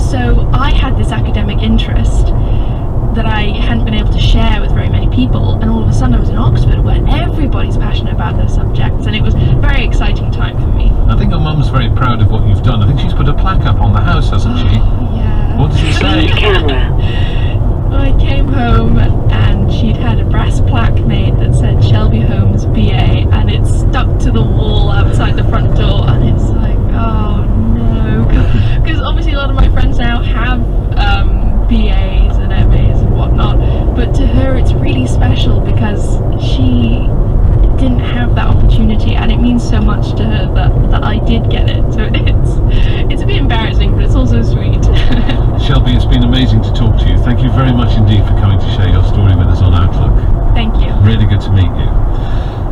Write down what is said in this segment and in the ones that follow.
So I had this academic interest that I hadn't been able to share with very many people, and all of a sudden I was in Oxford where everybody's passionate about their subjects, and it was a very exciting time for me. I think your mum's very proud of what you've done. I think she's put a plaque up on the house, hasn't she? Yeah. What does it say? Well, I came home and she'd had a brass plaque made that said Shelby Holmes BA, and it's stuck to the wall outside the front door, and it's like, oh no, because obviously a lot of my friends now have BAs and MAs and whatnot, but to her it's really special because she didn't have that opportunity, and it means so much to her that I did get it. So it's a bit embarrassing, but it's also sweet. Shelby, it's been amazing to talk to you. Thank you very much indeed for coming to share your story with us on Outlook. Thank you. Really good to meet you.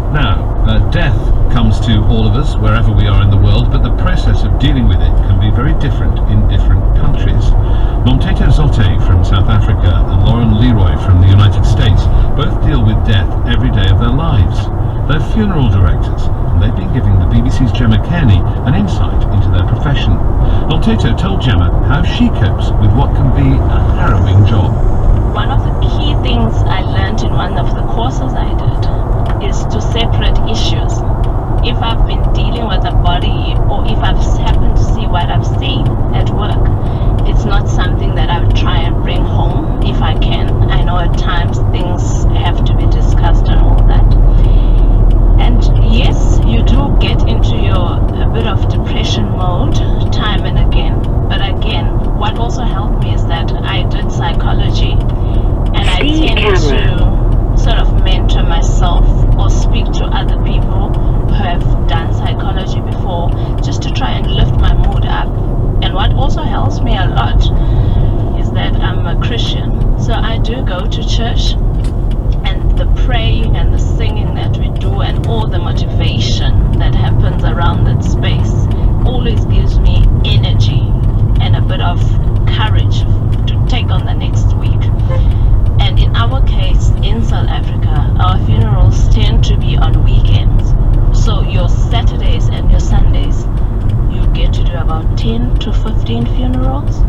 Now, death comes to all of us wherever we are in the world, but the process of dealing with it can be very different in different countries. Nomteto Zote from South Africa and Lauren Leroy from the United States both deal with death every day of their lives. They're funeral directors, and they've been giving the BBC's Gemma Kearney an insight into their profession. Nomteto told Gemma how she copes with what can be a harrowing job. One of the key things I learned in one of the courses I did is to separate issues. If I've been dealing with a body, or if I've happened to see what I've seen at work, it's not something that I would try and bring home if I can. I know at times things have to be discussed and all that. And yes, you do get into a bit of depression mode time and again. But again, what also helped me is that I did psychology, and I tend to sort of mentor myself or speak to other people who have done psychology before, just to try and lift my mood up. And what also helps me a lot is that I'm a Christian, so I do go to church, and the praying and the